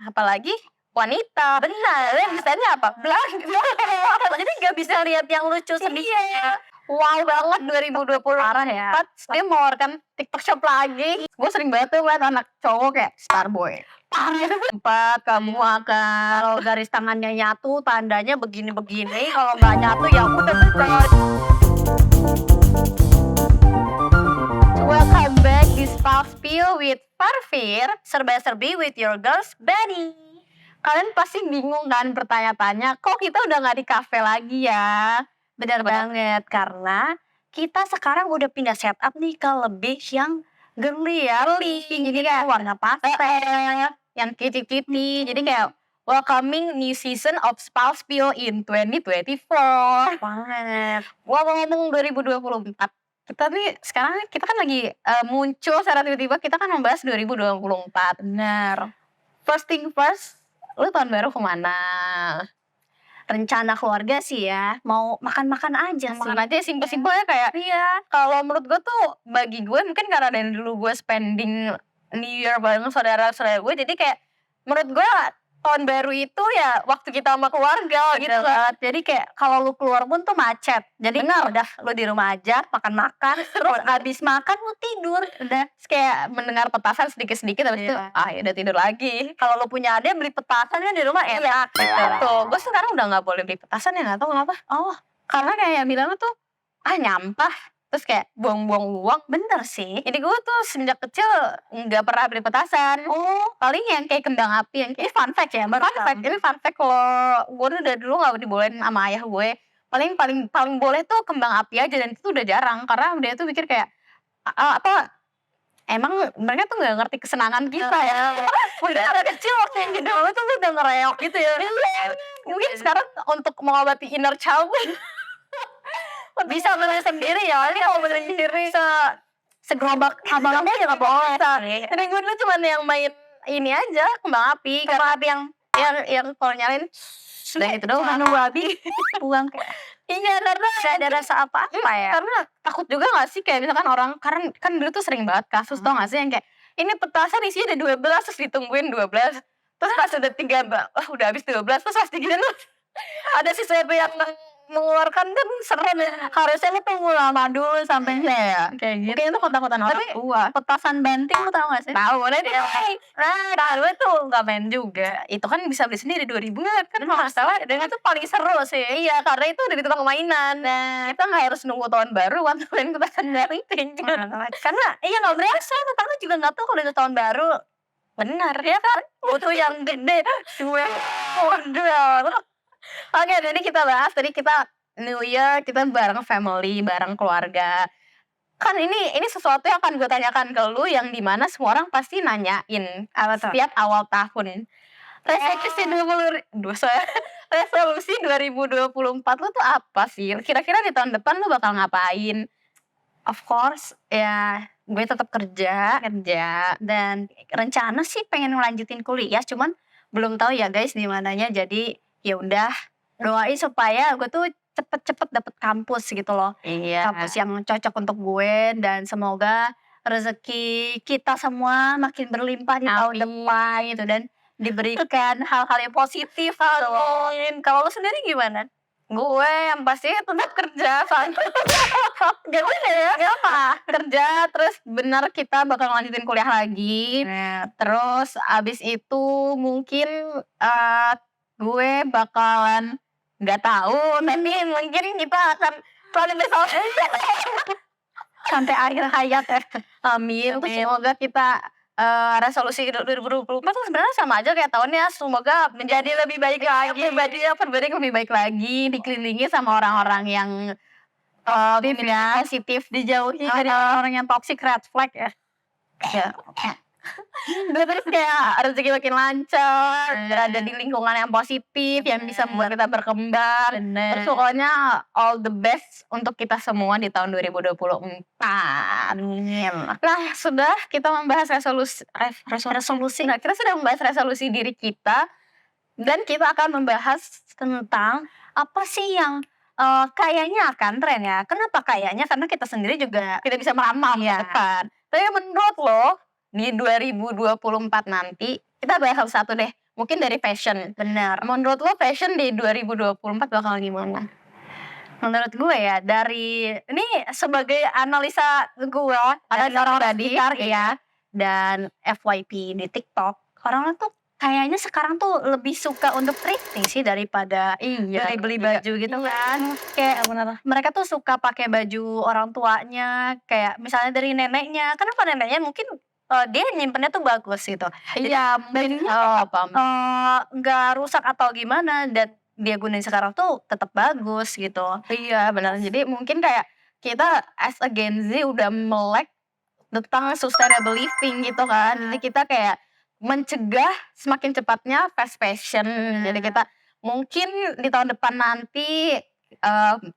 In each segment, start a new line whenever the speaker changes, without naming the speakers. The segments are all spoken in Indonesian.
apalagi wanita.
Benar, misalnya apa? Jadi nggak bisa lihat yang lucu sedikit.
Iya. Wow banget 2024
Parah ya.
dia mengeluarkan TikTok Shop lagi. Gue sering banget tuh ngeliat anak cowok kayak Starboy.
Tempat kamu akan kalau garis tangannya nyatu tandanya begini-begini, kalau nggak nyatu ya udah betul.
Welcome back di Spalspil with Parfir, serba-serbi with your girls Benny. Kalian pasti bingung kan bertanya-tanya, kok kita udah nggak di kafe lagi ya?
Benar banget, karena kita sekarang udah pindah setup nih ke lebih yang girly ya.
Jadi kayak
warna pastel,
yang kitty-kitty. Jadi kayak welcoming new season of Spalspil in 2024.
banget.
Ngomong 2024. Kita nih sekarang kita kan lagi muncul secara tiba-tiba, kita kan membahas 2024.
Benar.
First thing first, lu tahun baru kemana?
Rencana keluarga sih ya, mau makan-makan aja sih.
Makan aja simpel-simpel ya kayak.
Iya.
Kalau menurut gue tuh bagi gue mungkin karena dari dulu gue spending New Year bareng saudara-saudara gue, jadi kayak menurut gue tahun baru itu ya waktu kita sama keluarga gitu kan.
Jadi kayak kalau lu keluar pun tuh macet. Jadi udah lu di rumah aja makan-makan, terus habis makan lu tidur. Udah
Kayak mendengar petasan sedikit-sedikit habis itu udah tidur lagi.
kalau lu punya adik beli petasan kan di rumah enak.
Tuh, gue sekarang udah nggak boleh beli petasan ya, nggak tahu kenapa.
Oh,
Karena kayak bilangnya tuh nyampah, terus kayak buang-buang uang.
bener sih.
Jadi gue tuh semenjak kecil nggak pernah beli petasan. Paling yang kayak kembang api, yang kayak
Fun fact ya, baru
Ini fun fact kalau gue udah dulu nggak dibolehin sama ayah gue. Paling boleh tuh kembang api aja, dan itu udah jarang karena dia tuh pikir kayak emang mereka tuh nggak ngerti kesenangan kita ya.
Udah kecil waktu yang
Jadi dulu tuh udah ngereok gitu ya. Mungkin sekarang untuk mengobati inner child
bisa beli sendiri ya. Ini kalau beli sendiri segerobak abang-abang aja nggak boleh.
Jadi gue dulu cuma yang main ini aja, kembang api.
Kembang api
yang kalau nyalain
sudah itu doang, nunggu habis buang.
Iya, karena
Gak ada rasa apa-apa ya.
karena takut juga gak sih kayak misalkan orang, karena kan dulu tuh sering banget kasus tau gak sih yang kayak ini petasan isinya ada 12 terus ditungguin 12, terus pas udah 3 udah habis 12, terus pas 3 ada sesuatu yang mengeluarkan, kan serem ya.
Harusnya lu tunggu lama dulu sampai
kayak gitu. Mungkin itu kota-kota orang
Tapi
tua.
petasan banting lu tau gak sih?
Tahu, nah gue tuh nggak main juga. Itu kan bisa beli sendiri 2.000-an kan, masalah dengan itu paling seru sih. Iya, karena itu udah di tempat mainan. Nah, kita nggak harus nunggu tahun baru buat main petasan banting.
Karena nggak berasa, tetangga juga nggak tahu kalau itu tahun baru.
Benar ya kan?
Butuh yang gede.
Oke, jadi kita bahas tadi, kita New Year, kita bareng family, bareng keluarga. Kan ini sesuatu yang akan gue tanyakan ke lu, yang dimana semua orang pasti nanyain setiap awal tahun. Resolusi 2024 lu tuh apa sih? Kira-kira di tahun depan lu bakal ngapain?
Of course ya, gue tetap kerja dan rencana sih pengen ngelanjutin kuliah, cuman belum tahu ya guys di mananya. Jadi ya udah, doain supaya gue tuh cepet-cepet dapet kampus gitu loh.
Iya.
Kampus yang cocok untuk gue, dan semoga rezeki kita semua makin berlimpah di tahun depan gitu, dan diberikan hal-hal yang positif gitu. Kalau lu sendiri gimana?
Gue yang pasti tetap kerja,
Gimana ya?
apa? Kerja, terus benar kita bakal lanjutin kuliah lagi. Terus abis itu mungkin gue bakalan nggak tahu, tapi mungkin kita akan
Sampai akhir hayat ya.
amin. Terus semoga kita resolusi 2024 tuh sebenarnya sama aja kayak tahunnya, semoga menjadi lebih baik lagi, lebih baik lagi, dikelilingi sama orang-orang yang positif, dijauhi dari orang-orang yang toxic, red flag ya. Terus kayak rezeki makin lancar, ada di lingkungan yang positif, yang bisa membuat kita berkembang. Terus pokoknya all the best untuk kita semua di tahun 2024. Nah, sudah kita membahas resolusi. Nah, kita sudah membahas resolusi diri kita, dan kita akan membahas
Tentang apa sih yang kayaknya akan tren ya. Kenapa kayaknya? Karena kita sendiri juga
tidak bisa meramal ke depan. Tapi menurut lo di 2024 nanti, kita bahas satu-satu deh. mungkin dari fashion.
Bener.
Menurut lo fashion di 2024 bakal gimana?
Menurut gue ya dari ini sebagai analisa gue dari orang-orang
Tadi
sekitar
ya.
dan FYP di TikTok, orang-orang tuh kayaknya sekarang tuh lebih suka untuk thrifting sih daripada
Iya.
beli baju gitu kan. Kayak
Benar.
mereka tuh suka pakai baju orang tuanya, kayak misalnya dari neneknya. Karena kalau neneknya mungkin dia nyimpennya tuh bagus gitu.
Iya, bajunya paham.
Nggak rusak atau gimana dan dia gunain sekarang tuh tetap bagus gitu.
Iya, benar. Jadi mungkin kayak kita as a Gen Z udah melek tentang sustainable living gitu kan. Jadi kita kayak mencegah semakin cepatnya fast fashion. Jadi kita mungkin di tahun depan nanti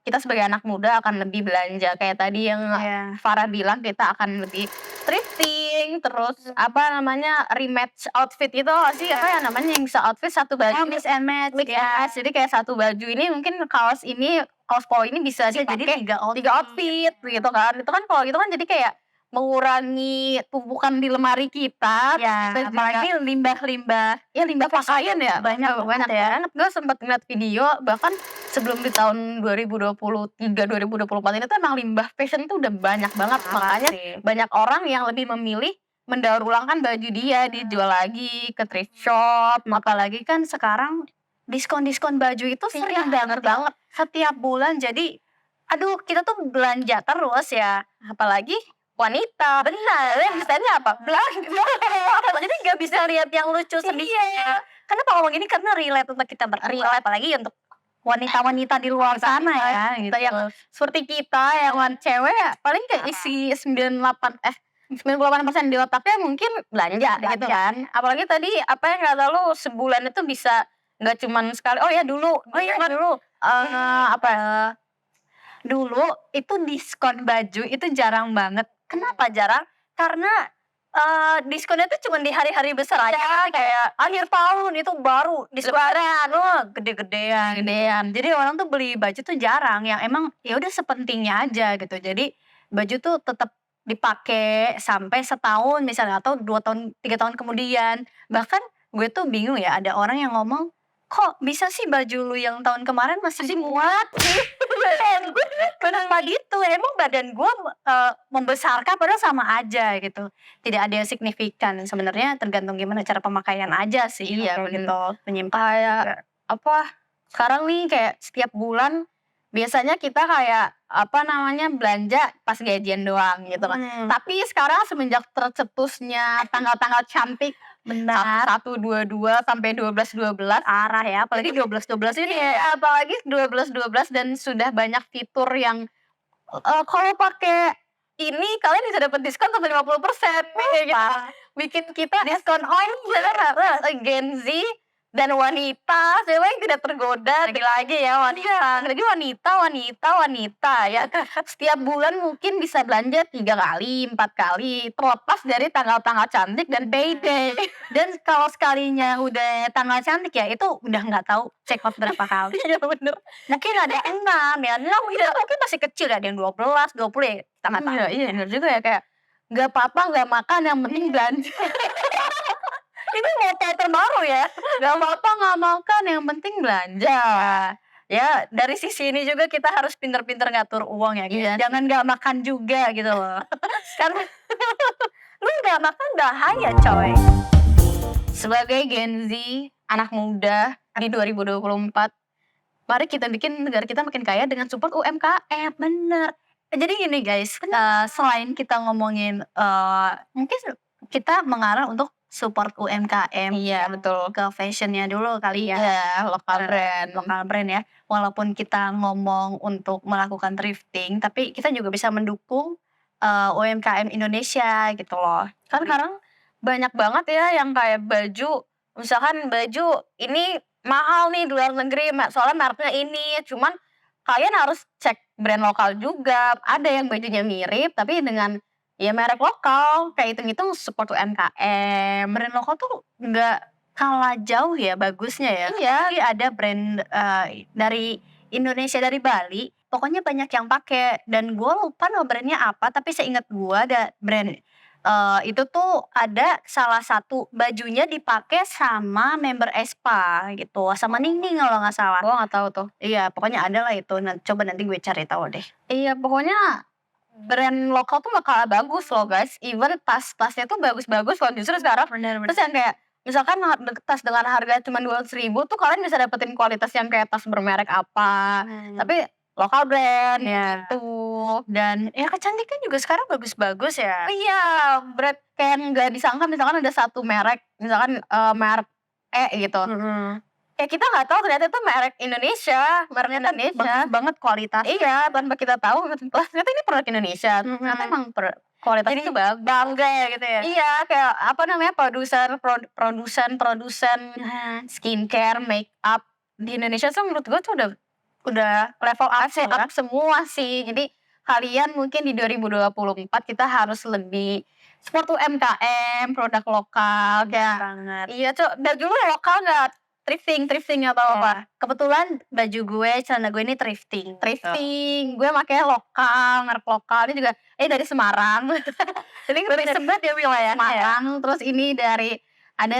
kita sebagai anak muda akan lebih belanja kayak tadi yang
Iya.
Farah bilang, kita akan lebih thrifting, terus apa namanya, rematch outfit itu apa sih, apa ya namanya, yang se-outfit satu baju
Mix and match
mix and
ya.
match. Jadi kayak satu baju ini mungkin kaos polo ini bisa
Bisa jadi
dipakai
3
3 outfit gitu kan. Itu kan kalau gitu kan jadi kayak mengurangi tumpukan di lemari kita.
Ya,
terus
apalagi limbah-limbah
ya limbah pakaian ya
banyak banget ya.
banget. Gue sempat ngeliat video bahkan sebelum di tahun 2023 2024 ini tuh emang limbah fashion tuh udah banyak banget. Makanya
sih.
banyak orang yang lebih memilih mendaur ulangkan baju dia, dijual lagi ke thrift shop.
Apalagi kan sekarang diskon-diskon baju itu sering
Bener banget.
setiap bulan. Jadi aduh kita tuh belanja terus ya.
Apalagi wanita.
Benar, misalnya apa? Belanja. Jadi nggak bisa lihat yang lucu sedikit. Kenapa ngomong gini? Karena relate untuk kita berdua, apalagi untuk wanita-wanita di luar sana ya.
Kita yang seperti kita yang cewek paling kayak isi 98% di otaknya mungkin belanja gitu kan. Apalagi tadi apa yang kata lu sebulan itu bisa nggak cuman sekali. Oh ya dulu apa
Dulu itu diskon baju itu jarang banget. Kenapa jarang? Karena diskonnya tuh cuma di hari-hari besar aja, kayak akhir tahun itu baru diskonan, gede-gedean. Jadi orang tuh beli baju tuh jarang, yang emang ya udah sepentingnya aja gitu. Jadi baju tuh tetap dipakai sampai setahun misalnya atau 2 tahun, 3 tahun kemudian. Bahkan gue tuh bingung ya, ada orang yang ngomong, "Kok bisa sih baju lu yang tahun kemarin masih muat?" Kenapa gitu? Emang badan gue membesarkah? Padahal sama aja gitu. Tidak ada yang signifikan. Sebenarnya tergantung gimana cara pemakaian aja sih.
Iya,
kalau
bener.
gitu penyimpan.
kayak apa sekarang nih kayak setiap bulan biasanya kita kayak apa namanya belanja pas gajian doang gitu kan. Tapi sekarang semenjak tercetusnya tanggal-tanggal cantik
Benar.
1/22 sampai 12/12
Arah ya, apalagi 12-12 ini
apalagi 12/12 dan sudah banyak fitur yang kalau pakai ini kalian bisa dapat diskon sampai 50%. Bikin kita diskon Gen Z dan wanita siapa yang tidak tergoda lagi ya wanita ya setiap bulan mungkin bisa belanja 3 kali 4 kali terlepas dari tanggal-tanggal cantik dan payday.
Dan kalau sekalinya udah tanggal cantik ya itu udah nggak tahu check out berapa kali.
Iya bener.
Mungkin ada yang 6 ya, 6 mungkin masih kecil ya, ada yang 12, 20 ya, kita nggak tahu.
Iya bener juga ya kayak nggak apa-apa nggak makan yang penting belanja.
Ini moto terbaru ya.
Nggak apa-apa nggak makan yang penting belanja.
Ya dari sisi ini juga kita harus pinter-pinter ngatur uang ya,
Iya.
jangan nggak makan juga gitu loh. Karena lu nggak makan bahaya coy.
Sebagai Gen Z, anak muda di 2024, mari kita bikin negara kita makin kaya dengan support UMKM.
Bener. Jadi gini guys, selain kita ngomongin mungkin kita mengarah untuk support UMKM.
Iya betul.
Ke fashionnya dulu kali ya.
Iya lokal brand.
Lokal brand ya. Walaupun kita ngomong untuk melakukan thrifting, tapi kita juga bisa mendukung UMKM Indonesia gitu loh.
Kan sekarang banyak banget ya yang kayak baju, misalkan baju ini mahal nih di luar negeri, soalnya mereknya ini, cuman kalian harus cek brand lokal juga. Ada yang bajunya mirip tapi dengan ya merek lokal, kayak hitung-hitung support UMKM.
Brand lokal tuh nggak kalah jauh ya bagusnya ya.
Iya.
Jadi ada brand dari Indonesia, dari Bali, pokoknya banyak yang pakai dan gue lupa nama brandnya apa, tapi seingat gue ada brand Itu tuh ada salah satu bajunya dipakai sama member aespa gitu, sama Ningning kalau nggak salah.
Gue nggak tahu tuh.
Iya, pokoknya ada lah itu. Coba nanti gue cari tahu deh.
Iya, pokoknya brand lokal tuh gak kalah bagus loh guys. Even tas-tasnya tuh bagus-bagus loh justru sekarang.
Bener.
Terus yang kayak misalkan tas dengan harga cuma 200.000 tuh kalian bisa dapetin kualitas yang kayak tas bermerek apa. Tapi lokal brand
Iya.
gitu.
Dan ya kecantikan juga sekarang bagus-bagus ya.
Iya, brand kayak nggak disangka misalkan ada satu merek, misalkan merek gitu. Kayak kita nggak tahu ternyata itu merek Indonesia, merek Indonesia.
Bagus banget kualitas.
Iya, tanpa kita tahu, ternyata ini produk Indonesia. Ternyata emang kualitas
Jadi
itu bagus.
bangga ya gitu ya.
Iya, kayak apa namanya produsen skincare, make up di Indonesia tuh menurut gue tuh udah level up semua sih. Jadi kalian mungkin di 2024 kita harus lebih support UMKM, produk lokal kayak.
Banget.
Iya, baju lu lokal nggak? Thrifting atau apa?
Kebetulan baju gue, celana gue ini thrifting.
Gue makanya lokal, merek lokal. Ini juga dari Semarang. Jadi
Lebih sebat ya wilayahnya.
Semarang, terus ini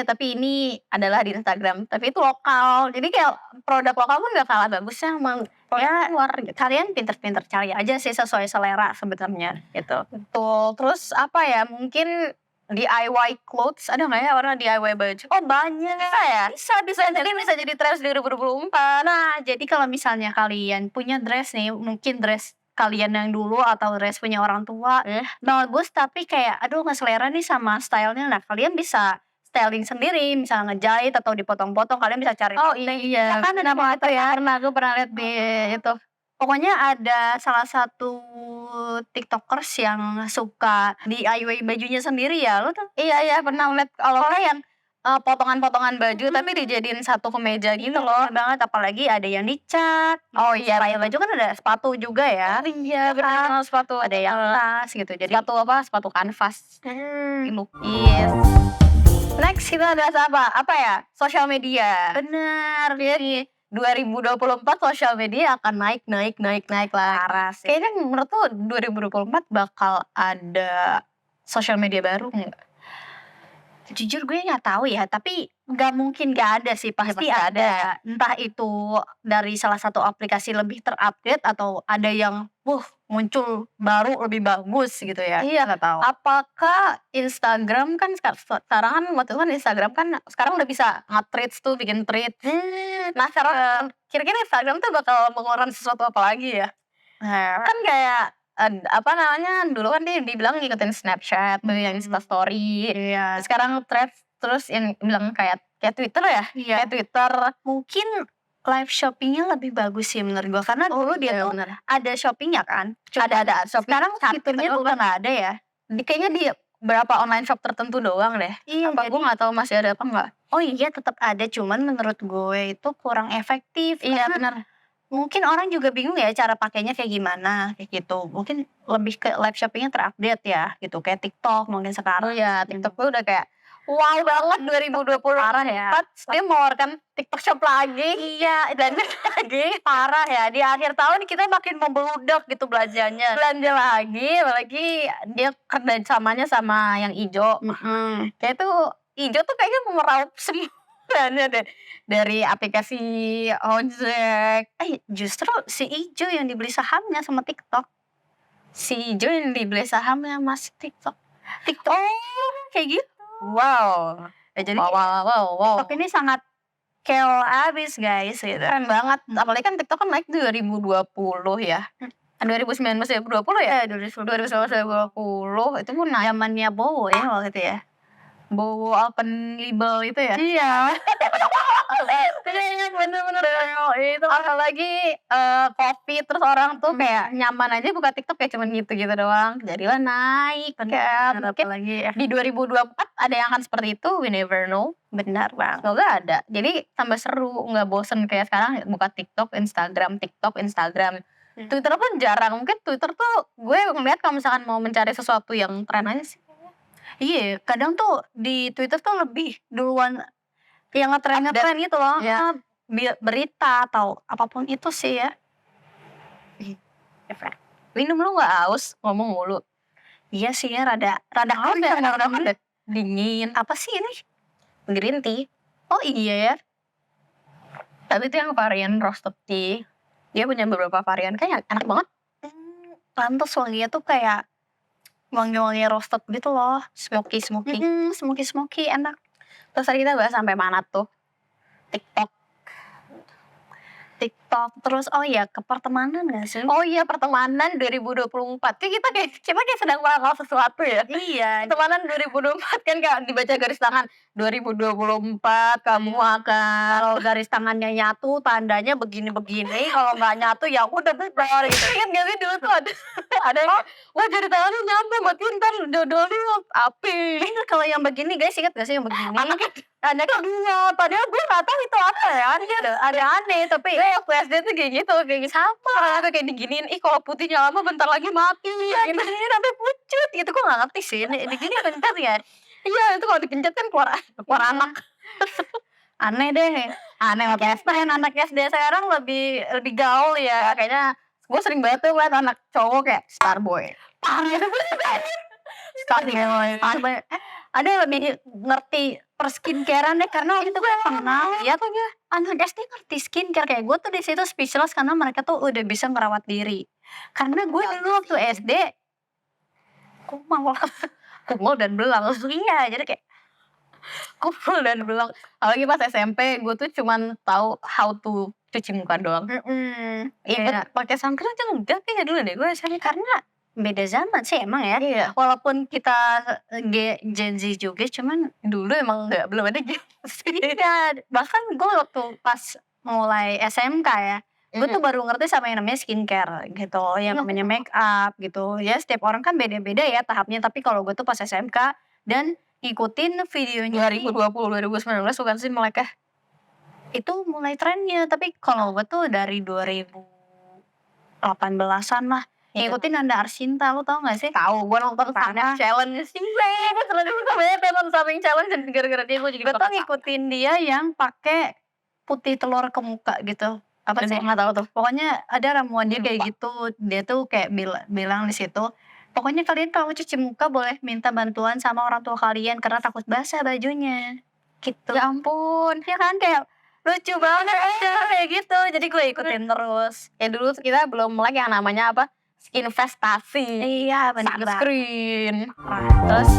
tapi ini adalah di Instagram. Tapi itu lokal. Jadi kayak produk lokal pun gak kalah bagusnya emang.
Ya, kalian pinter-pinter cari aja sih sesuai selera sebenarnya gitu.
Betul. Terus apa ya? Mungkin DIY clothes ada nggak ya orang DIY baju?
Oh banyak.
Bisa ya?
Bisa. Jadi bisa jadi trend 2024. Nah, jadi kalau misalnya kalian punya dress nih, mungkin dress kalian yang dulu atau dress punya orang tua, bagus tapi kayak aduh nggak selera nih sama stylenya. Nah, kalian bisa styling sendiri, misalnya ngejahit atau dipotong-potong, kalian bisa cari.
Oh iya,
kan
kenapa itu ya? Karena aku pernah lihat di itu.
Pokoknya ada salah satu tiktokers yang suka DIY bajunya sendiri ya, lo tuh.
Iya pernah lihat kalau yang potongan-potongan baju tapi dijadiin satu kemeja gitu loh.
Banget, apalagi ada yang dicat.
Oh iya,
Selain baju kan ada sepatu juga ya.
Iya benar, sepatu
Ada yang tas gitu. Jadi
sepatu kanvas. Lukis. Next kita ada apa ya? Sosial media.
bener.
Jadi 2024 sosial media akan naik lah.
Parah sih.
Kayaknya menurut tuh 2024 bakal ada sosial media baru nggak?
Jujur gue nggak tahu ya, tapi nggak mungkin nggak ada sih, pasti ada. Entah itu dari salah satu aplikasi lebih terupdate atau ada yang muncul baru lebih bagus gitu ya.
Iya,
Nggak tahu.
apakah Instagram kan sekarang kan waktu itu kan Instagram kan sekarang udah bisa nge-threads tuh, bikin thread. Nah sekarang kira-kira Instagram tuh bakal mengeluarkan sesuatu apa lagi ya? Kan kayak apa namanya, dulu kan dia dibilang ngikutin Snapchat tuh yang Instastory.
Iya.
Sekarang threads terus yang bilang kayak Twitter ya?
Iya.
Kayak Twitter.
Mungkin live shoppingnya lebih bagus sih menurut gue, karena dulu dia tuh ada shoppingnya kan.
Ada shopping.
Sekarang fiturnya tuh udah nggak ada ya.
Kayaknya di beberapa online shop tertentu doang deh.
Iya,
Apa gue nggak tahu masih ada apa enggak?
Oh iya, tetap ada, cuman menurut gue itu kurang efektif.
Iya
Karena
benar.
mungkin orang juga bingung ya cara pakainya kayak gimana, kayak gitu. Mungkin lebih ke live shoppingnya terupdate ya gitu, kayak TikTok mungkin
Oh
sekarang.
ya, TikTok tuh udah kayak wow banget 2020
Parah ya.
dia mengeluarkan TikTok Shop lagi.
Iya, dan lagi parah ya. Di akhir tahun kita makin membeludak gitu belanjanya.
Belanja lagi, apalagi dia kerjasamanya sama yang ijo. Kayak tuh ijo tuh kayaknya meraup semuanya deh. Dari aplikasi ojek.
Justru si Ijo yang dibeli sahamnya sama TikTok.
Si ijo yang dibeli sahamnya masih TikTok.
Kayak gitu.
Wow.
Ya, jadi
Wow.
TikTok ini sangat keol abis guys gitu.
Keren banget. Apalagi kan TikTok kan naik 2020 ya. 2019 2020 ya? 2019 2020 itu pun naik.
Zamannya Bowo ya waktu itu ya.
Bowo open label itu ya?
Iya.
Bener-bener. Itu apalagi Covid terus orang tuh kayak nyaman aja buka TikTok kayak cuman gitu-gitu doang. Jadilah naik kan. Mungkin
Apalagi ya.
di 2024 ada yang akan seperti itu, we never know.
Benar bang.
Semoga ada. Jadi tambah seru, nggak bosen kayak sekarang buka TikTok, Instagram. Twitter pun jarang. Mungkin Twitter tuh gue ngeliat kalau misalkan mau mencari sesuatu yang tren aja sih.
Iya, kadang tuh di Twitter tuh lebih duluan yang ngetren gitu loh.
Ya.
Berita atau apapun itu sih ya.
Minum lu nggak aus? Ngomong mulu.
Iya sih ya, rada
Ada dingin.
apa sih ini?
Green tea.
Oh iya ya.
Tapi itu yang varian roasted tea. Dia punya beberapa varian, kayaknya enak banget.
Pantes wanginya tuh kayak wangi-wangi roasted gitu loh, smoky enak.
Terus tadi kita bahas sampai mana tuh? TikTok.
Terus oh ya ke pertemanan gak sih?
Oh iya, pertemanan 2024. Kita kayak sedang melakukan sesuatu ya.
Iya.
Pertemanan 2024 kan kayak dibaca garis tangan 2024 kamu akan,
Kalau garis tangannya nyatu tandanya begini-begini, kalau nggak nyatu ya udah bubar gitu.
ingat gak sih dulu tuh ada yang kayak, wah jari tangannya nyampe berarti ntar jodohnya api.
Kalau yang begini guys, ingat gak sih yang begini?
Ada kedua, padahal gue gak tahu itu apa ya.
Ada aneh tapi
Gue waktu SD tuh kayak gitu sama. Aku kayak diginiin, ih kalau putihnya lama bentar lagi mati.
ini sampai pucut gitu, kok nggak ngerti sih ini gini bentar ya.
Iya, itu kalau dipencet kan keluar anak.
Aneh deh.
Aneh banget.
Tren anak SD sekarang lebih gaul ya.
Kayaknya gue sering banget tuh ngeliat anak cowok kayak Starboy.
Parah itu ada yang lebih ngerti per skincarean deh, karena waktu itu gue pernah lihat anak SD ngerti skincare. Kayak gue tuh di situ speechless karena mereka tuh udah bisa merawat diri. Karena gue dulu waktu SD kumul dan belang. Iya, jadi kayak
Kumpul dan belang. Apalagi pas SMP gue tuh cuman tahu how to cuci muka doang.
Iya.
Pakai sunscreen aja enggak kayaknya dulu deh gue SMP.
Karena beda zaman sih emang ya.
Iya.
Walaupun kita Gen Z juga, cuman
Dulu emang belum ada gitu.
iya, bahkan gue waktu pas mulai SMK ya, gue tuh baru ngerti sama yang namanya skincare gitu, yang namanya make up gitu. Ya setiap orang kan beda-beda ya tahapnya, tapi kalau gue tuh pas SMK dan ngikutin videonya
2020 2019 bukan sih melekeh.
itu mulai trennya. Tapi kalau gue tuh dari 2018-an lah ngikutin Nanda Arshinta, lu tau gak sih?
Tahu, gue nonton Samping Challenge sih. Gue selalu banyak nonton Samping Challenge dan gara-gara dia gue jadi
Gue tuh ngikutin dia yang pakai putih telur ke muka gitu. Apa sih?
Nggak tahu tuh.
Pokoknya ada ramuan dia kayak gitu. Dia tuh kayak bilang di situ, pokoknya kalian kalau cuci muka boleh minta bantuan sama orang tua kalian karena takut basah bajunya. Gitu.
Ya ampun.
Ya kan kayak lucu banget kayak gitu. Jadi gue ikutin terus.
Ya dulu kita belum melek yang namanya apa? Investasi.
Iya benar.
Sunscreen. Terus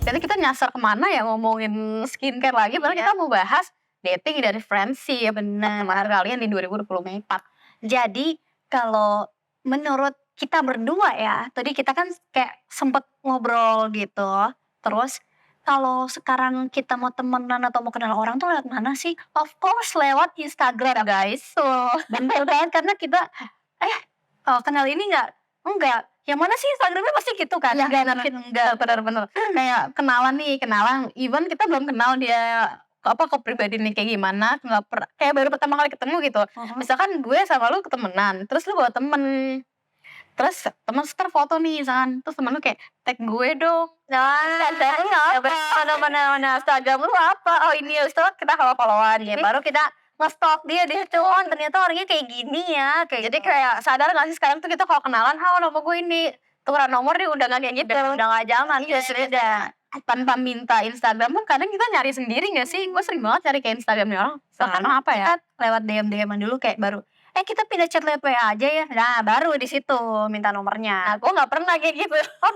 jadi kita nyasar kemana ya ngomongin skincare lagi, padahal kita mau bahas dating dan friendship.
Benar.
Pertemanan kalian di 2024.
Jadi kalau menurut kita berdua ya, tadi kita kan kayak sempet ngobrol gitu. Terus kalau sekarang kita mau temenan atau mau kenal orang tuh lewat mana sih? Of course lewat Instagram guys. Bener banget karena kita kenal ini enggak. Yang mana sih Instagramnya pasti gitu kan?
Ya,
Enggak mungkin enggak.
Bener-bener. Kayak kenalan, even kita belum kenal dia kepribadiannya kayak gimana, kayak baru pertama kali ketemu gitu. Misalkan gue sama lu ketemenan, terus lu bawa temen, terus temen seter foto nih misalkan, terus temen lu kayak tag gue dong.
Mana Instagram lu apa? Oh ini Ustaz, kita follow-followan ya. Baru kita nge-stalk dia situ. Oh ternyata orangnya kayak gini ya.
Jadi kayak sadar gak sih sekarang tuh kita kalau kenalan, nama gue ini, tukeran nomor di undangan kayak gitu.
Udah gak zaman.
Iya, sudah. Tanpa minta Instagram pun kadang kita nyari sendiri gak sih? Gue sering banget cari kayak Instagramnya orang. Karena apa ya?
Kita lewat DM-an dulu kayak baru kita pindah chat lewat WA aja ya. Nah baru di situ minta nomornya.
Nah gue gak pernah kayak gitu.
Oh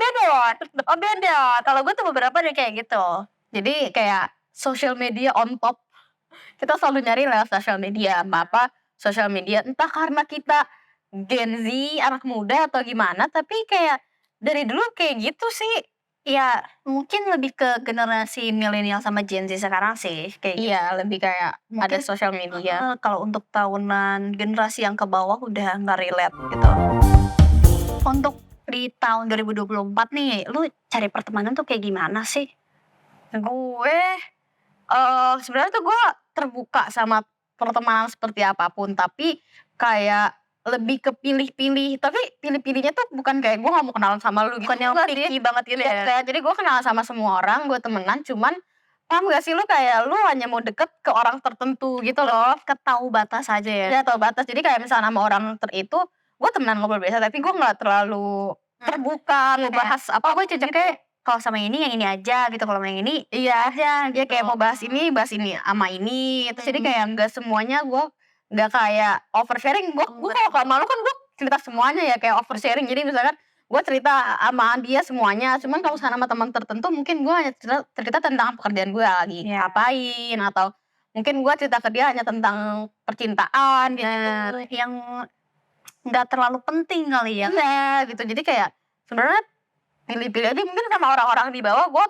beda. Kalau gue tuh beberapa udah kayak gitu.
Jadi kayak social media on top. Kita selalu nyari lewat social media. Apa social media. Entah karena kita Gen Z, anak muda atau gimana. Tapi kayak dari dulu kayak gitu sih.
Ya mungkin lebih ke generasi milenial sama Gen Z sekarang sih kayak
Iya lebih kayak
mungkin,
ada social media.
Kalau untuk tahunan generasi yang ke bawah udah nggak relate gitu. Untuk di tahun 2024 nih, lu cari pertemanan tuh kayak gimana sih?
Gue sebenarnya tuh gue terbuka sama pertemanan seperti apapun, tapi kayak lebih ke pilih-pilih. Tapi pilih-pilihnya tuh bukan kayak gue gak mau kenalan sama lu gitu.
Bukan yang
Enggak
picky
sih.
banget gitu ya.
Kayak, jadi gue kenalan sama semua orang, gue temenan, cuman paham gak sih lu kayak lu hanya mau deket ke orang tertentu gitu loh.
Ketahu batas aja ya.
Ya tahu batas. Jadi kayak misalnya sama orang itu gue temenan ngobrol biasa, tapi gue gak terlalu terbuka, mau bahas
Oh gue
apapun gitu.
cocoknya kalau sama yang ini gitu, kalau sama yang ini
Iya,
aja
dia
gitu.
kayak mau bahas ini sama ini, terus jadi
Mhm.
kayak nggak semuanya nggak kayak oversharing. Gue kalau sama lu kan gue cerita semuanya ya, kayak oversharing. Jadi misalkan gue cerita sama dia semuanya, cuman kalau misalnya sama teman tertentu mungkin gue hanya cerita tentang pekerjaan gue lagi
Iya.
ngapain, atau mungkin gue cerita ke dia hanya tentang percintaan
Bener,
gitu.
yang nggak terlalu penting kali ya.
Iya gitu, jadi kayak sebenarnya pilih-pilih aja. Mungkin sama orang-orang di bawah gue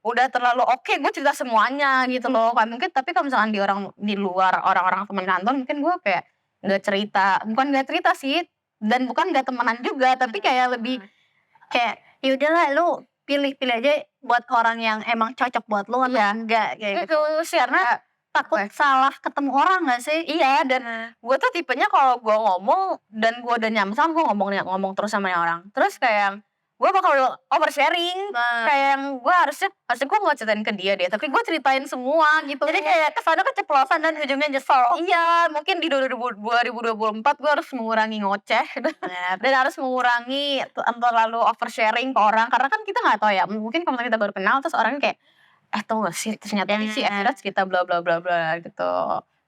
udah terlalu oke, gue cerita semuanya gitu loh kan. Mungkin tapi kalau misalkan di luar, orang-orang teman kantor, mungkin gue kayak nggak cerita sih, dan bukan nggak temenan juga, tapi kayak lebih
Kayak ya udahlah lu pilih-pilih aja buat orang yang emang cocok buat lu atau
Iya.
enggak kayak gitu.
Itu sih karena
Takut salah ketemu orang nggak sih?
iya, dan gue tuh tipenya kalau gue ngomong dan gue udah nyamsam, gue ngomong terus sama orang. Terus kayak gue bakal oversharing, kayak yang harusnya gue nggak ceritain ke dia deh, tapi gue ceritain semua gitu.
Jadi kayak kesana keceplosan dan ujungnya nyesel.
Iya, mungkin di 2024 gue harus mengurangi ngoceh dan harus mengurangi terlalu oversharing ke orang, karena kan kita nggak tahu ya, mungkin kalau kita baru kenal terus orangnya kayak tau gak sih ternyata ini sih akhirnya cerita bla bla bla bla gitu.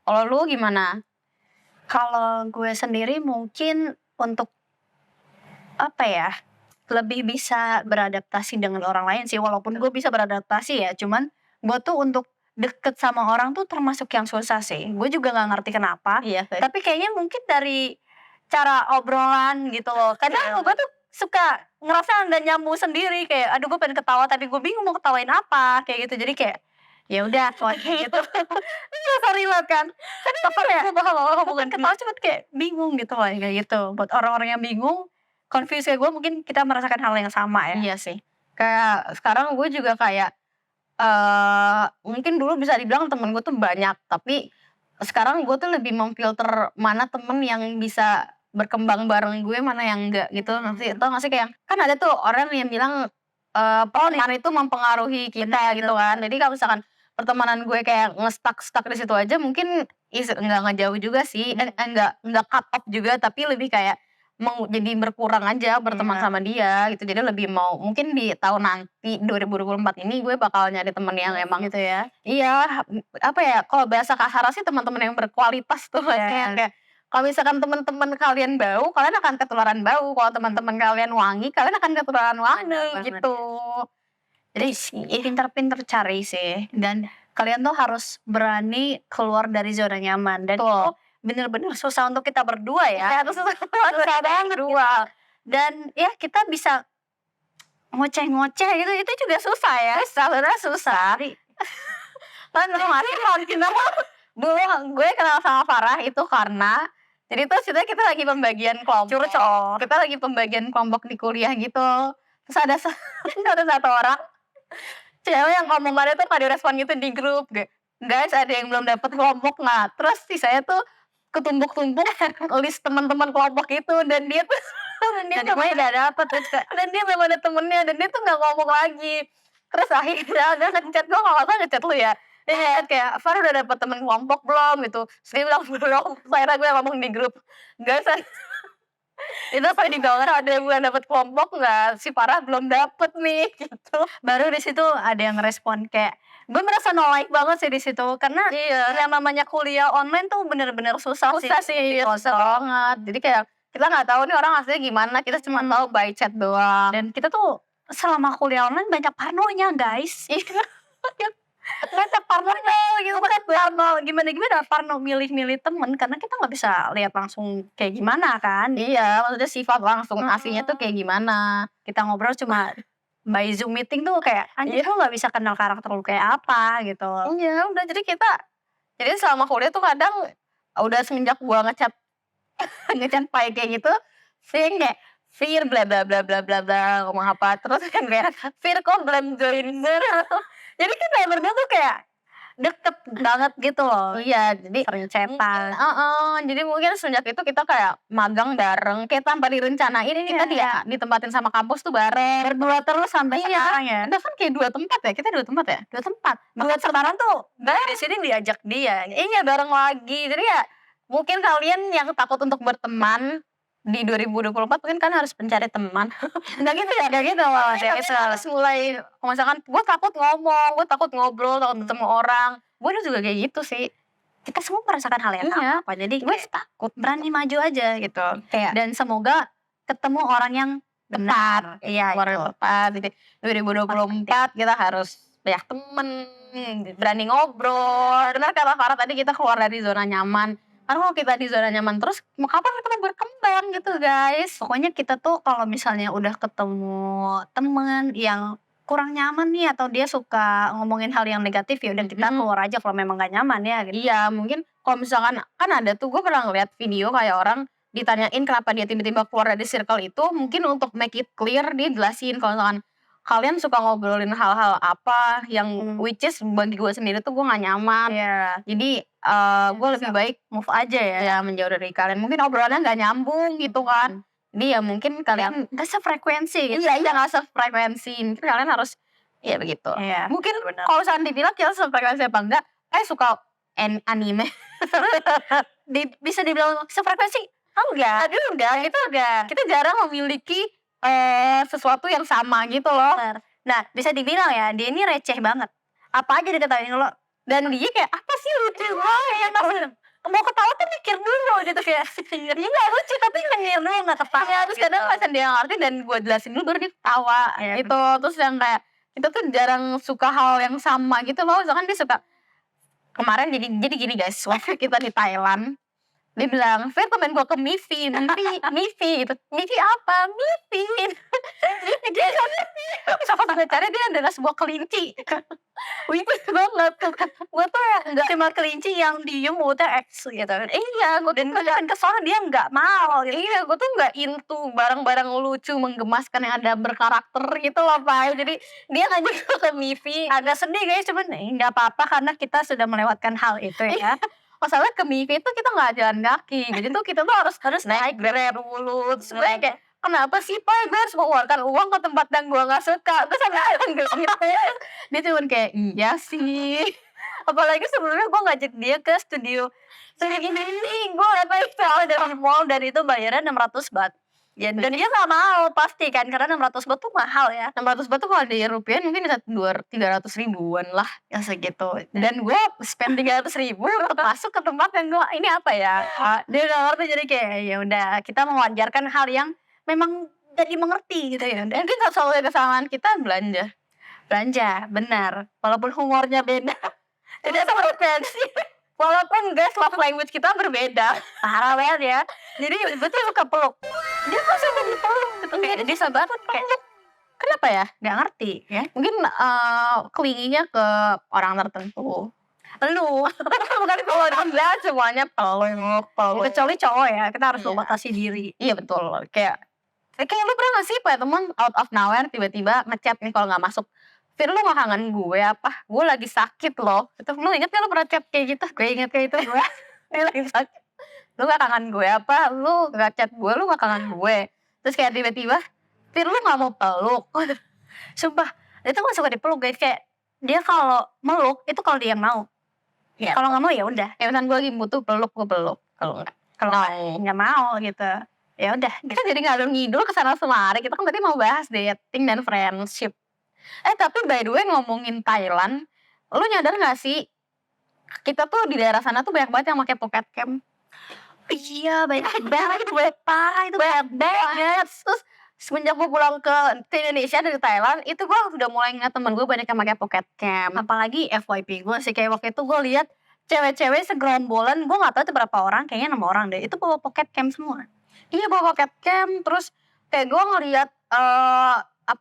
Kalau lu gimana?
Kalau gue sendiri mungkin untuk apa ya, lebih bisa beradaptasi dengan orang lain sih, walaupun gue bisa beradaptasi ya, cuman gue tuh untuk deket sama orang tuh termasuk yang susah sih. Gue juga nggak ngerti kenapa,
Iya sih.
tapi kayaknya mungkin dari cara obrolan gitu loh. Kadang gue tuh suka ngerasa nggak nyambung sendiri, kayak aduh gue pengen ketawa tapi gue bingung mau ketawain apa kayak gitu. Jadi kayak ya udah kayak gitu.
Sorry banget kan.
Tapi ya bukan ketawa cuma kayak bingung gitu loh kayak gitu. Buat orang-orang yang bingung, confused kayak gue, mungkin kita merasakan hal yang sama ya.
Iya sih. Kayak sekarang gue juga kayak mungkin dulu bisa dibilang temen gue tuh banyak, tapi sekarang gue tuh lebih memfilter mana temen yang bisa berkembang bareng gue, mana yang enggak gitu. Nanti tau gak sih, kayak kan ada tuh orang yang bilang pertemanan itu mempengaruhi kita gitu kan. Jadi kalau misalkan pertemanan gue kayak stuck di situ aja, mungkin enggak ngejauh juga sih, enggak cut off juga, tapi lebih kayak mau jadi berkurang aja berteman sama dia gitu. Jadi lebih mau mungkin di tahun nanti 2024 ini gue bakal nyari temen yang emang
gitu ya.
iya, apa ya, kalau bahasa kasar sih teman-teman yang berkualitas tuh. Kayak kalau misalkan teman-teman kalian bau, kalian akan ketularan bau. Kalau teman-teman kalian wangi, kalian akan ketularan wangi gitu.
Jadi pinter-pinter cari sih, dan kalian tuh harus berani keluar dari zona nyaman, dan itu bener-bener susah untuk kita berdua ya.
Terus susah banget dua.
Dan ya kita bisa ngoceh-ngoceh gitu, itu juga susah ya.
Sebenarnya susah. Kan lu ngasih kalau kita dulu gue kenal sama Farah itu karena jadi tuh kita lagi pembagian kelompok.
Curcol.
Kita lagi pembagian kelompok di kuliah gitu. Terus ada satu orang cewek yang omongannya tuh nggak direspon gitu di grup. Guys, ada yang belum dapet kelompok nggak? Terus saya tuh ketumbuk-tumbuk list teman-teman kelompok itu, dan dia tuh
Dan gue udah dapet
dan dia belum ada temennya, dan dia tuh nggak ngomong lagi. Terus akhirnya dia ngechat gue, kalau nggak salah ngechat lu ya, dia ngechat kayak Far udah dapet temen kelompok belum gitu. Terus dia bilang belum. Akhirnya gue ngomong di grup, guys, itu apa di bawah ada yang belum dapet kelompok nggak? Si Farah belum dapet nih gitu.
baru di situ ada yang respon kayak gue merasa no like banget sih di situ, karena yang namanya kuliah online tuh bener-bener susah sih.
Susah banget. Jadi kayak kita nggak tahu nih orang aslinya gimana, kita cuma tahu by chat doang.
Dan kita tuh selama kuliah online banyak parnonya guys. Banyak parnonya gitu, bukan parno gimana parno milih-milih temen, karena kita nggak bisa lihat langsung kayak gimana kan.
Iya, maksudnya sifat langsung aslinya tuh kayak gimana.
Kita ngobrol cuma by Zoom meeting tuh kayak anjir lu nggak bisa kenal karakter lu kayak apa gitu.
Iya, udah jadi selama kuliah tuh kadang udah semenjak gua ngechat Pai kayak gitu, sering kayak Fir bla bla bla bla bla bla ngomong apa, terus kan kayak Fir kok belum joiner. Jadi kita berdua tuh kayak
Deket banget gitu loh.
iya, jadi
Sering chatan.
jadi mungkin semenjak itu kita kayak magang bareng, kayak tanpa direncanain ini kita ditempatin sama kampus tuh bareng.
Berdua terus sampai sekarang ya.
Udah kan kayak 2 tempat ya, kita 2 tempat ya?
2 tempat. Bahkan sekarang tuh di sini diajak dia.
Iya, bareng lagi. Jadi ya mungkin kalian yang takut untuk berteman, di 2024 mungkin kan harus mencari teman.
Enggak gitu ya, enggak gitu malah ya
Tapi
itu.
harus mulai kalau misalkan gue takut ngomong, gue takut ngobrol, takut ketemu orang. Gue juga kayak gitu sih.
Kita semua merasakan hal yang
Iya,
sama, jadi
gue
kayak
takut
berani maju aja gitu.
kayak
Dan semoga ketemu orang yang benar. Iya,
orang yang
itu.
tepat. Jadi 2024 kita harus banyak temen, berani ngobrol. Benar kata Farah tadi, kita keluar dari zona nyaman. Karena kalau kita di zona nyaman terus, mau kapan kita berkembang gitu guys.
Pokoknya kita tuh kalau misalnya udah ketemu temen yang kurang nyaman nih atau dia suka ngomongin hal yang negatif ya udah kita keluar aja kalau memang gak nyaman ya gitu.
Iya, mungkin kalau misalkan kan ada tuh, gue pernah ngeliat video kayak orang ditanyain kenapa dia tiba-tiba keluar dari circle itu, mungkin untuk make it clear dia jelasin kalau misalkan kalian suka ngobrolin hal-hal apa yang which is bagi gue sendiri tuh gue gak nyaman.
Iya,
Jadi gue lebih baik
move aja ya.
ya menjauh dari kalian. Mungkin obrolannya gak nyambung gitu kan. Jadi ya mungkin kalian
Gak sefrekuensi gitu.
iya gak sefrekuensi. Mungkin kalian harus ya begitu.
Iya.
Mungkin
benar.
kalau misalkan dibilang kita sefrekuensi apa enggak, suka anime.
Bisa dibilang sefrekuensi? Enggak.
Aduh enggak, kita jarang memiliki sesuatu yang sama gitu loh.
Nah, bisa dibilang ya, dia ini receh banget. Apa aja diketawain lo.
Dan dia kayak apa sih lucu banget.
Mau ketawa tuh mikir dulu gitu kayak. Iya gak lucu tapi mikir dulu gak ketawa.
Ya, terus kadang pas dia ngerti dan gue jelasin dulu baru dia ketawa.
Iya,
Itu terus yang kayak kita tuh jarang suka hal yang sama gitu loh. Misalkan dia suka kemarin jadi gini guys, waktu kita di Thailand, dia bilang, Fir temen gue ke Mifi gitu. Mifi apa? Mifi. Dia sama pacarnya dia adalah sebuah kelinci. Wimpus banget tuh. Gue tuh
Enggak cuma kelinci yang diem mulutnya X gitu.
iya, gue
Dan kan kesana dia nggak mau gitu.
iya, gue tuh nggak into barang-barang lucu menggemaskan yang ada berkarakter gitu loh Pak. Jadi dia ngajak gue ke Mifi.
Agak sedih guys, cuman nggak apa-apa karena kita sudah melewatkan hal itu ya.
Masalahnya ke Mifi itu kita nggak jalan kaki. Jadi tuh kita tuh harus naik Grab dulu. Terus gue kayak kenapa sih Pak gue harus mengeluarkan uang ke tempat yang gue nggak suka. Terus sampai gitu. Dia cuman kayak iya sih.
Apalagi sebelumnya gue ngajak dia ke studio ini gue ngapain dari mall dan itu bayarnya 600 baht. Ya, dan dia gak mau pasti kan karena 600 baht tuh mahal ya.
600 baht tuh kalau di rupiah mungkin bisa 300 ribuan lah.
Ya segitu.
Dan gue spend 300 ribu untuk masuk ke tempat yang gue ini apa ya.
Dia gak ngerti jadi kayak ya udah kita mewajarkan hal yang memang jadi mengerti gitu ya.
Dan kita selalu kesalahan kita belanja.
Benar. Walaupun humornya beda.
Tidak frekuensi. Walaupun guys love language kita berbeda.
Parah banget ya. Jadi gue tuh suka peluk.
Dia kok suka dipeluk gitu.
Kayak dia sabar kayak
Kenapa ya?
gak ngerti ya.
Mungkin clingy-nya ke orang tertentu.
Lu
Bukan kalau dia semuanya peluk.
kecuali cowok ya kita harus membatasi diri.
Iya betul. Kayak lu pernah gak sih punya temen out of nowhere tiba-tiba ngechat nih kalau gak masuk, Fir lu gak kangen gue apa? Gue lagi sakit loh. Itu lu inget gak lu pernah chat kayak gitu?
Gue inget kayak itu gue.
Dia lagi sakit. Lu gak kangen gue apa? Lu gak chat gue, lu gak kangen gue. Terus kayak tiba-tiba, Fir lu gak mau peluk.
Sumpah, dia tuh gak suka dipeluk guys. Kayak dia kalau meluk itu kalau dia yang mau.
Ya.
Kalau nggak mau ya udah.
Ya misalkan gue lagi butuh peluk, gue peluk. Kalau
Nggak mau gitu. Ya udah.
kita jadi ngalur ngidul kesana semari. Kita kan tadi mau bahas dating dan friendship. Tapi by the way ngomongin Thailand, lu nyadar gak sih kita tuh di daerah sana tuh banyak banget yang pakai pocket cam.
Iya banyak banget parah itu banyak banget.
Terus semenjak gue pulang ke Indonesia dari Thailand, itu gue udah mulai ngeliat temen gue banyak yang pakai pocket cam.
Apalagi FYP gue sih kayak waktu itu gue lihat cewek-cewek segerombolan, gue nggak tahu itu berapa orang, kayaknya 6 orang deh. Itu bawa pocket cam semua.
Iya bawa pocket cam, terus kayak gue ngeliat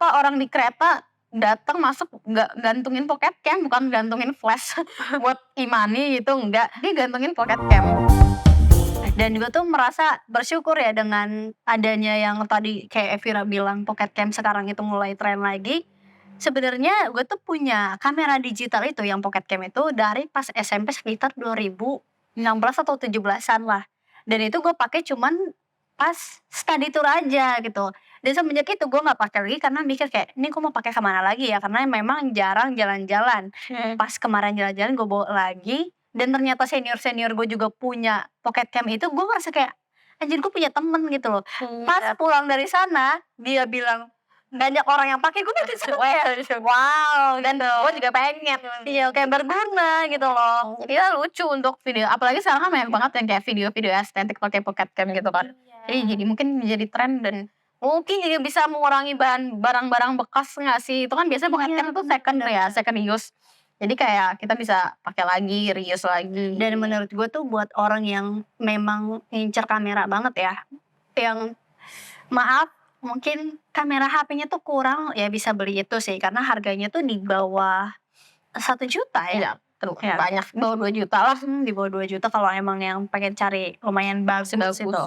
orang di kereta datang masuk nggak gantungin pocket cam, bukan gantungin flash buat imani gitu, enggak, dia gantungin pocket cam.
Dan juga tuh merasa bersyukur ya dengan adanya yang tadi kayak Evira bilang pocket cam sekarang itu mulai tren lagi. Sebenarnya gue tuh punya kamera digital itu yang pocket cam itu dari pas SMP sekitar 2016 atau 17-an lah. Dan itu gue pakai cuman pas study tour aja gitu. Dan semenjak itu gue nggak pakai lagi karena mikir kayak ini gue mau pakai kemana lagi ya, karena memang jarang jalan-jalan. Pas kemarin jalan-jalan gue bawa lagi dan ternyata senior gue juga punya pocket cam itu, gue ngerasa kayak anjir gue punya temen gitu loh. Pas
Iya.
pulang dari sana dia bilang banyak orang yang pakai, gue mikir wow,
Dan gue juga pengen.
iya kayak berguna gitu loh.
Jadi ya lucu untuk video, apalagi sekarang kan banyak banget yang kayak video-video estetik pakai pocket cam gitu kan. Jadi mungkin menjadi tren dan mungkin juga bisa mengurangi barang-barang bekas nggak sih? Itu kan biasanya pocket
Iya,
cam itu second use. Jadi kayak kita bisa pakai lagi, reuse lagi.
Dan menurut gue tuh buat orang yang memang ngincer kamera banget ya, yang maaf mungkin kamera HP-nya tuh kurang, ya bisa beli itu sih karena harganya tuh di bawah 1 juta ya.
Iya,
Ya.
banyak, bawah 2 juta lah.
Di bawah 2 juta kalau emang yang pengen cari lumayan bagus itu.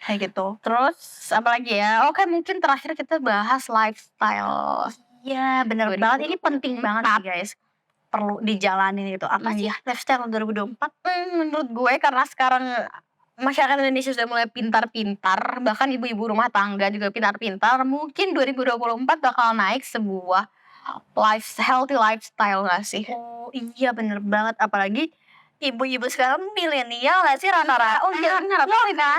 Kayak gitu.
Terus apa lagi ya? Oke, mungkin terakhir kita bahas lifestyle.
Iya bener banget, ini penting banget sih guys. Perlu dijalanin gitu. Apa sih lifestyle 2024?
Menurut gue karena sekarang masyarakat Indonesia sudah mulai pintar-pintar, bahkan ibu-ibu rumah tangga juga pintar-pintar, mungkin 2024 bakal naik sebuah healthy lifestyle gak sih?
Oh iya bener banget, apalagi ibu-ibu sekarang milenial gak sih rata-rata?
Oh iya bener,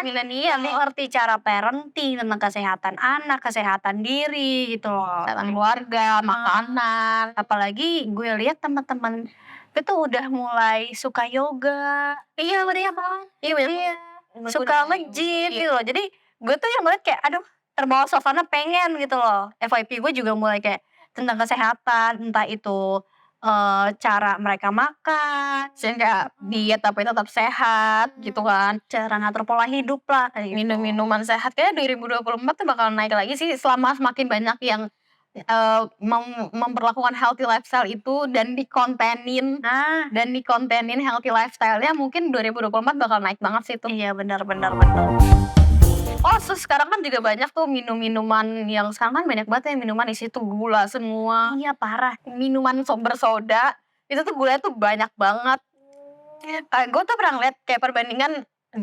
Milenial ngerti cara parenting tentang kesehatan anak, kesehatan diri gitu loh.
kesehatan keluarga, makanan.
Apalagi gue lihat teman-teman itu udah mulai suka yoga.
Iya bener Bang. Iya,
Suka nge-gym gitu loh. Jadi gue tuh yang ngeliat kayak aduh terbawa suasana pengen gitu loh. FYP gue juga mulai kayak tentang kesehatan, entah itu cara mereka makan,
Sehingga diet tapi tetap sehat gitu kan.
cara ngatur pola hidup lah kayak gitu.
Minum-minuman sehat kayaknya 2024 tuh bakal naik lagi sih selama semakin banyak yang memperlakukan healthy lifestyle itu dan dikontenin
Nah,
healthy lifestyle-nya, mungkin 2024 bakal naik banget sih itu.
iya benar.
Oh, sekarang kan juga banyak tuh minum-minuman yang sekarang kan banyak banget ya minuman isi tuh gula semua.
Iya parah.
Minuman bersoda itu tuh gulanya tuh banyak banget. Gue tuh pernah ngeliat kayak perbandingan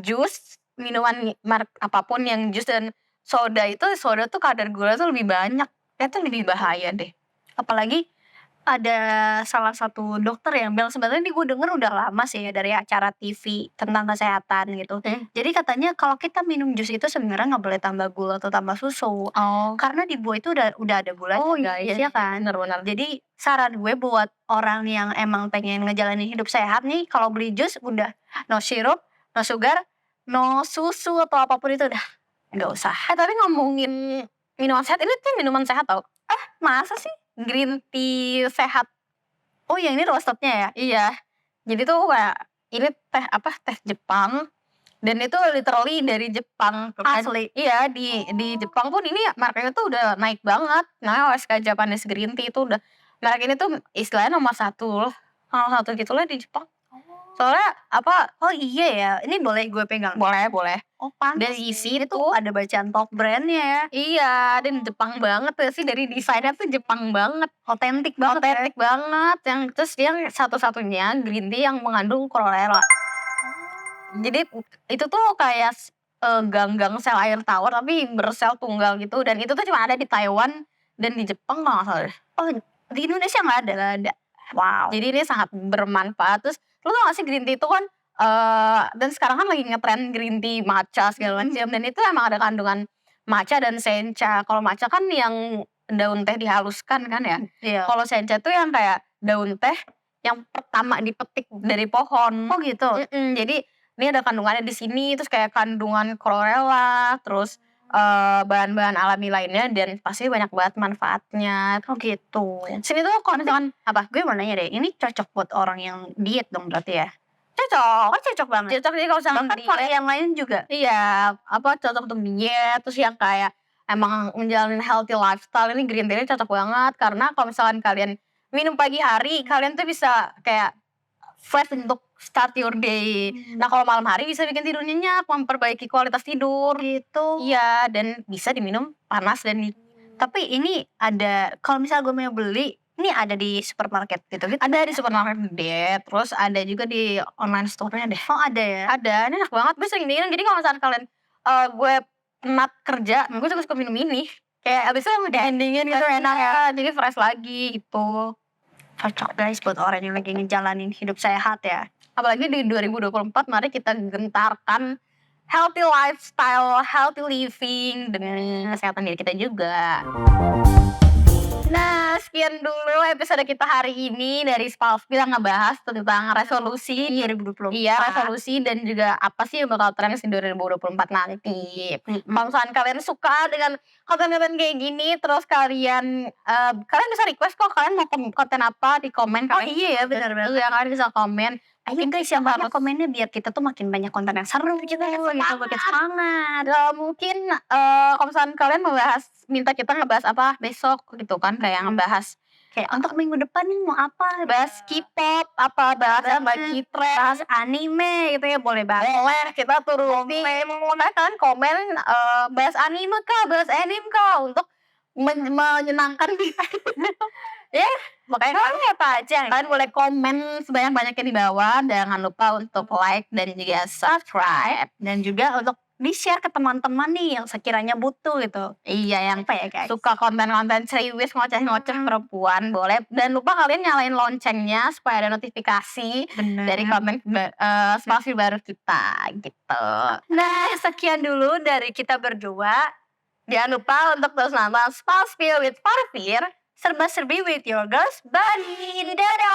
jus, minuman merek apapun yang jus dan soda tuh kadar gula tuh lebih banyak. Itu lebih bahaya deh.
Apalagi ada salah satu dokter yang bilang, sebenarnya ini gue denger udah lama sih ya dari acara TV tentang kesehatan gitu. Jadi katanya kalau kita minum jus itu sebenarnya nggak boleh tambah gula atau tambah susu.
Oh,
Karena di buah itu udah ada gulanya guys, ya kan?
benar-benar.
Jadi saran gue buat orang yang emang pengen ngejalanin hidup sehat nih, kalau beli jus udah no syrup, no sugar, no susu atau apapun itu udah nggak usah.
Tapi ngomongin minuman sehat, ini tuh minuman sehat tau.
Masa sih?
Green tea sehat.
Oh yang ini roastednya ya?
Iya. Jadi tuh kayak ini teh Jepang dan itu literally dari Jepang.
Asli?
Iya, di Jepang pun ini mereknya tuh udah naik banget. Namanya OSK Japanese Green Tea itu udah merek ini tuh istilahnya nomor satu gitu lah di Jepang. Soalnya
Oh iya ya, ini boleh gue pegang?
boleh.
Oh pantas.
Dari isi
Ini
itu
tuh ada bacaan top brandnya ya.
iya, dan Jepang banget ya sih, dari desainnya tuh Jepang banget.
Otentik banget ya.
Otentik banget, terus yang satu-satunya green tea yang mengandung chlorella. Jadi itu tuh kayak ganggang sel air tawar tapi bersel tunggal gitu, dan itu tuh cuma ada di Taiwan dan di Jepang kalau nggak salah deh.
Oh di Indonesia nggak ada?
Nggak ada.
Wow.
Jadi ini sangat bermanfaat. Terus lu tau gak sih green tea itu kan dan sekarang kan lagi ngetren green tea matcha segala macam, dan itu emang ada kandungan matcha dan sencha. Kalau matcha kan yang daun teh dihaluskan kan ya.
Iya.
Kalau sencha tuh yang kayak daun teh yang pertama dipetik dari pohon.
Oh gitu.
Jadi ini ada kandungannya di sini, terus kayak kandungan chlorella, terus bahan-bahan alami lainnya, dan pasti banyak banget manfaatnya.
Oh gitu.
Sini tuh kalau misalkan
Gue mau nanya deh, ini cocok buat orang yang diet dong berarti ya?
cocok.
Oh cocok banget.
Cocok, jadi kalau misalkan
Bahkan varian yang lain juga.
iya, cocok untuk diet, terus yang kayak emang menjalani healthy lifestyle, ini green tea ini cocok banget. Karena kalau misalkan kalian minum pagi hari, kalian tuh bisa kayak fresh untuk start your day. Nah kalau malam hari bisa bikin tidur nyenyak, memperbaiki kualitas tidur.
Gitu.
Iya, dan bisa diminum panas dan
Tapi ini ada, kalau misal gue mau beli, ini ada di supermarket gitu.
ada di supermarket gede, terus ada juga di online store-nya deh.
Oh ada ya?
Ada, ini enak banget. Gue sering minum. Jadi kalau misalkan kalian gue penat kerja, gue suka suka minum ini. Kayak abis itu udah endingin gitu, enak ya. Jadi fresh lagi gitu.
Cocok guys buat orang yang lagi ngejalanin hidup sehat ya.
Apalagi di 2024, mari kita gentarkan healthy lifestyle, healthy living dengan kesehatan diri kita juga. Nah, sekian dulu episode kita hari ini dari Spalspil yang ngebahas tentang resolusi
2024.
Iya, resolusi dan juga apa sih yang bakal tren di 2024 nanti. Kalau misalkan kalian suka dengan konten-konten kayak gini, terus kalian bisa request kok kalian mau konten apa di komen.
Oh iya ya, benar banget.
Iya, kalian bisa komen.
Ayo guys, yang banyak komennya biar kita tuh makin banyak konten yang seru gitu, makin semangat.
Mungkin kalau misalkan kalian minta kita ngebahas apa besok gitu kan, kayak ngebahas
Kayak untuk minggu depan nih mau apa?
bahas K-pop, apa bahas K-trend,
Bahas anime gitu ya, boleh banget.
boleh kita turutin. Kalian komen bahas anime kah, bahas anime kah untuk menyenangkan kita. Ya, makanya kalian apa aja. Kalian boleh komen sebanyak-banyaknya di bawah. Jangan lupa untuk like dan juga subscribe.
Dan juga untuk di-share ke teman-teman nih yang sekiranya butuh gitu.
Iya, yang
Apa ya guys?
suka konten-konten ceriwis, ngoceh-ngoceh perempuan, boleh. Dan lupa kalian nyalain loncengnya supaya ada notifikasi dari konten Spalspil baru kita gitu.
Nah, sekian dulu dari kita berdua.
Jangan lupa untuk terus nonton Spalspil with Parfir,
Serba-serbi with your girls, Bunny. Dadah!